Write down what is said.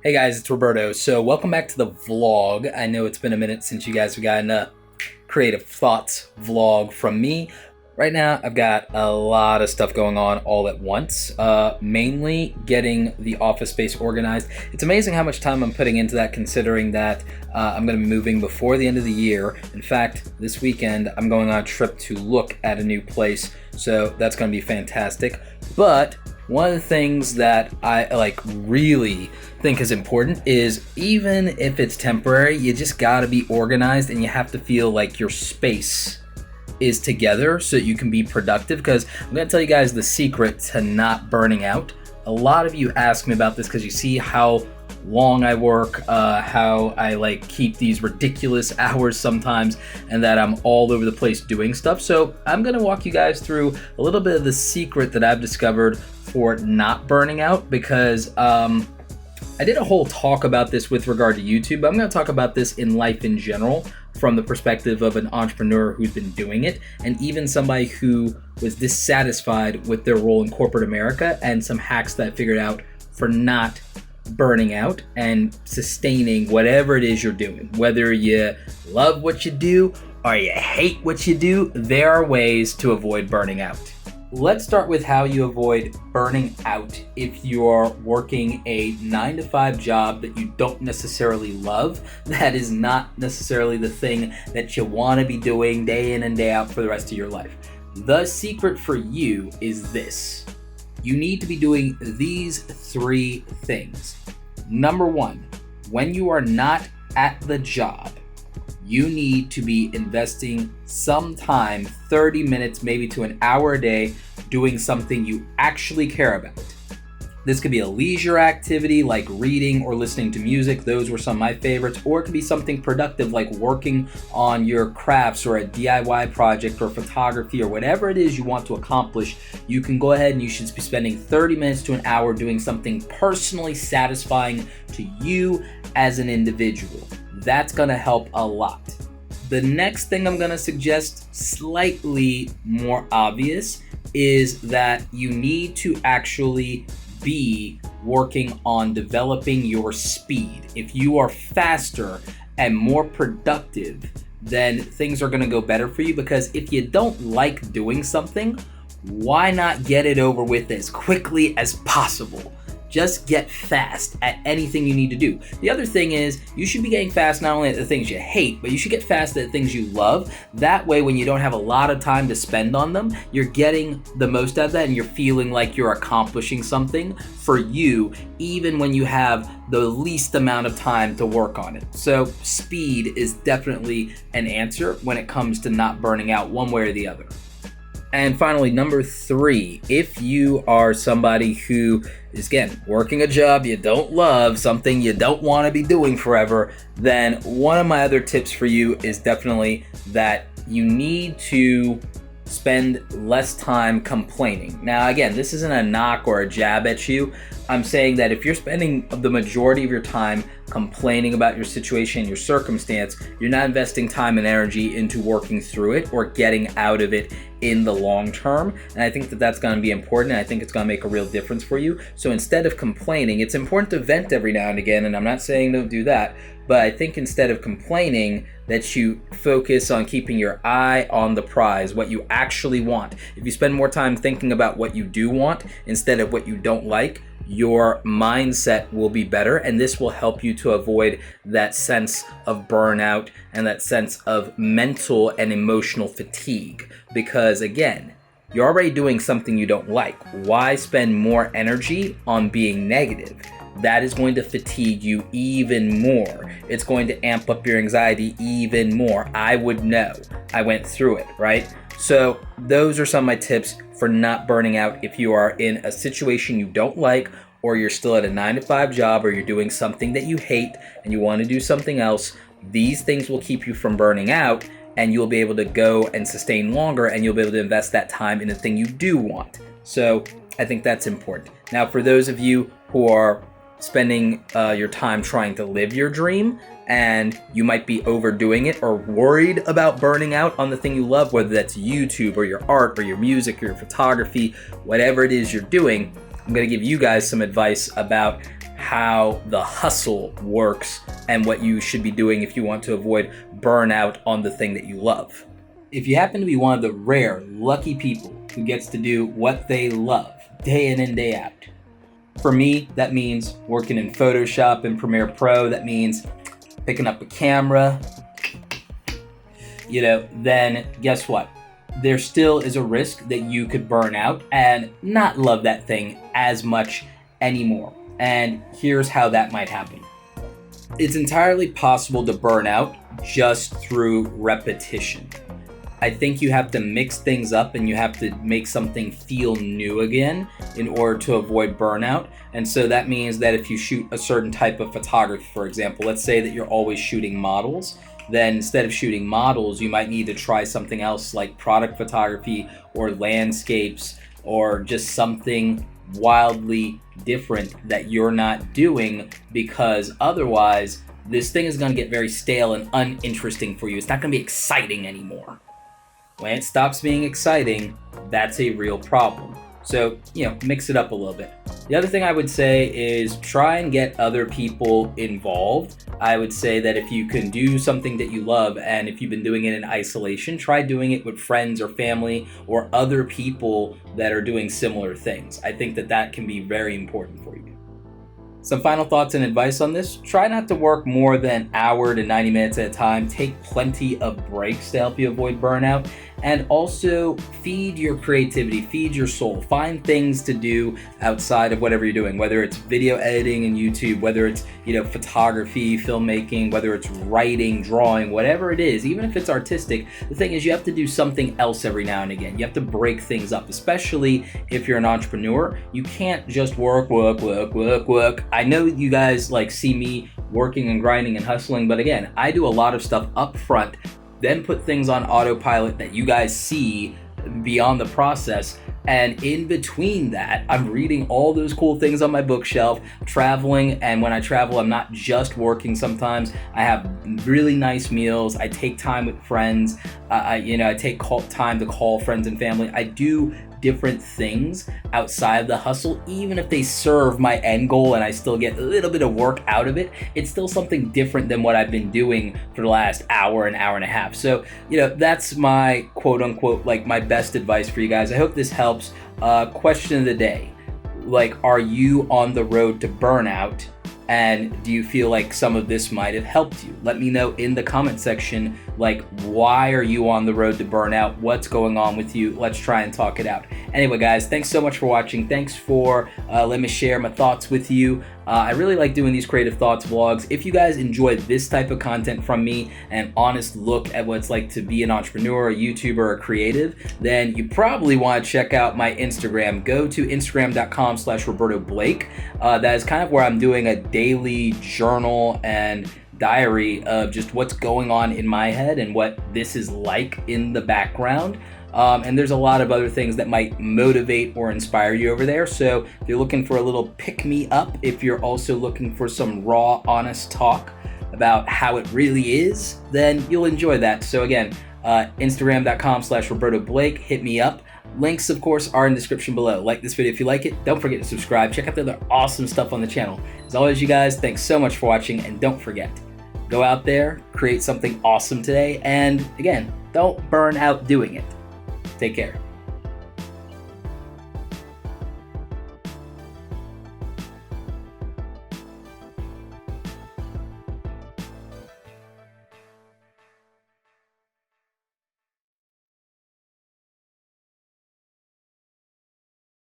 Hey guys, it's Roberto. So welcome back to the vlog. I know it's been a minute since you guys have gotten a creative thoughts vlog from me. Right now, I've got a lot of stuff going on all at once, mainly getting the office space organized. It's amazing how much time I'm putting into that, considering that I'm going to be moving before the end of the year. In fact, this weekend, I'm going on a trip to look at a new place, so that's going to be fantastic. But one of the things that I really think is important is, even if it's temporary, you just got to be organized and you have to feel like your space is together so that you can be productive. Because I'm going to tell you guys the secret to not burning out. A lot of you ask me about this because you see how long I work, how I keep these ridiculous hours sometimes, and that I'm all over the place doing stuff. So I'm going to walk you guys through a little bit of the secret that I've discovered for not burning out, because I did a whole talk about this with regard to YouTube, but I'm going to talk about this in life in general from the perspective of an entrepreneur who's been doing it, and even somebody who was dissatisfied with their role in corporate America, and some hacks that I figured out for not burning out and sustaining whatever it is you're doing. Whether you love what you do or you hate what you do, there are ways to avoid burning out. Let's start with how you avoid burning out if you're working a 9-to-5 job that you don't necessarily love. That is not necessarily the thing that you want to be doing day in and day out for the rest of your life. The secret for you is this. You need to be doing these 3 things. Number 1, when you are not at the job, you need to be investing some time, 30 minutes, maybe to an hour a day, doing something you actually care about. This could be a leisure activity like reading or listening to music. Those were some of my favorites. Or it could be something productive like working on your crafts or a DIY project or photography or whatever it is you want to accomplish. You can go ahead and you should be spending 30 minutes to an hour doing something personally satisfying to you as an individual. That's gonna help a lot. The next thing I'm gonna suggest, slightly more obvious, is that you need to actually be working on developing your speed. If you are faster and more productive, then things are gonna go better for you, because if you don't like doing something, why not get it over with as quickly as possible? Just get fast at anything you need to do. The other thing is, you should be getting fast not only at the things you hate, but you should get fast at the things you love. That way, when you don't have a lot of time to spend on them, you're getting the most out of that and you're feeling like you're accomplishing something for you, even when you have the least amount of time to work on it. So speed is definitely an answer when it comes to not burning out one way or the other. And finally, number 3, if you are somebody who is, again, working a job you don't love, something you don't want to be doing forever, then one of my other tips for you is definitely that you need to spend less time complaining. Now, again, this isn't a knock or a jab at you. I'm saying that if you're spending the majority of your time complaining about your situation, your circumstance, you're not investing time and energy into working through it or getting out of it in the long term. And I think that that's going to be important. And I think it's going to make a real difference for you. So instead of complaining, it's important to vent every now and again. And I'm not saying don't do that, but I think instead of complaining, that you focus on keeping your eye on the prize, what you actually want. If you spend more time thinking about what you do want instead of what you don't like, your mindset will be better, and this will help you to avoid that sense of burnout and that sense of mental and emotional fatigue. Because again, you're already doing something you don't like. Why spend more energy on being negative? That is going to fatigue you even more. It's going to amp up your anxiety even more. I would know. I went through it, right? So those are some of my tips for not burning out if you are in a situation you don't like, or you're still at a 9-to-5 job, or you're doing something that you hate and you want to do something else. These things will keep you from burning out, and you'll be able to go and sustain longer, and you'll be able to invest that time in the thing you do want. So I think that's important. Now, for those of you who are spending your time trying to live your dream, and you might be overdoing it or worried about burning out on the thing you love, whether that's YouTube or your art or your music or your photography, whatever it is you're doing, I'm going to give you guys some advice about how the hustle works and what you should be doing if you want to avoid burnout on the thing that you love. If you happen to be one of the rare, lucky people who gets to do what they love day in and day out, for me, that means working in Photoshop and Premiere Pro. That means picking up a camera, then guess what? There still is a risk that you could burn out and not love that thing as much anymore. And here's how that might happen. It's entirely possible to burn out just through repetition. I think you have to mix things up and you have to make something feel new again in order to avoid burnout. And so that means that if you shoot a certain type of photography, for example, let's say that you're always shooting models, then instead of shooting models, you might need to try something else like product photography or landscapes or just something wildly different that you're not doing, because otherwise this thing is going to get very stale and uninteresting for you. It's not going to be exciting anymore. When it stops being exciting, that's a real problem. So, mix it up a little bit. The other thing I would say is try and get other people involved. I would say that if you can do something that you love, and if you've been doing it in isolation, try doing it with friends or family or other people that are doing similar things. I think that can be very important for you. Some final thoughts and advice on this. Try not to work more than an hour to 90 minutes at a time. Take plenty of breaks to help you avoid burnout. And also feed your creativity, feed your soul. Find things to do outside of whatever you're doing, whether it's video editing and YouTube, whether it's, photography, filmmaking, whether it's writing, drawing, whatever it is, even if it's artistic. The thing is, you have to do something else every now and again. You have to break things up, especially if you're an entrepreneur. You can't just work. I know you guys see me working and grinding and hustling, but again, I do a lot of stuff up front, then put things on autopilot that you guys see beyond the process. And in between that, I'm reading all those cool things on my bookshelf, traveling, and when I travel, I'm not just working sometimes. I have really nice meals. I take time with friends. I take time to call friends and family. I do different things outside of the hustle, even if they serve my end goal and I still get a little bit of work out of it. It's still something different than what I've been doing for the last hour and a half. So, that's my quote unquote, my best advice for you guys. I hope this helps. Question of the day. Are you on the road to burnout? And do you feel like some of this might have helped you? Let me know in the comment section, why are you on the road to burnout? What's going on with you? Let's try and talk it out. Anyway, guys, thanks so much for watching. Thanks for letting me share my thoughts with you. I really like doing these creative thoughts vlogs. If you guys enjoy this type of content from me, an honest look at what it's like to be an entrepreneur, a YouTuber, or a creative, then you probably want to check out my Instagram. Go to instagram.com/Roberto Blake. That is kind of where I'm doing a daily journal and diary of just what's going on in my head and what this is like in the background. And there's a lot of other things that might motivate or inspire you over there. So if you're looking for a little pick-me-up, if you're also looking for some raw, honest talk about how it really is, then you'll enjoy that. So again, Instagram.com/Roberto Blake, hit me up. Links, of course, are in the description below. Like this video if you like it. Don't forget to subscribe. Check out the other awesome stuff on the channel. As always, you guys, thanks so much for watching, and don't forget, go out there, create something awesome today, and again, don't burn out doing it. Take care.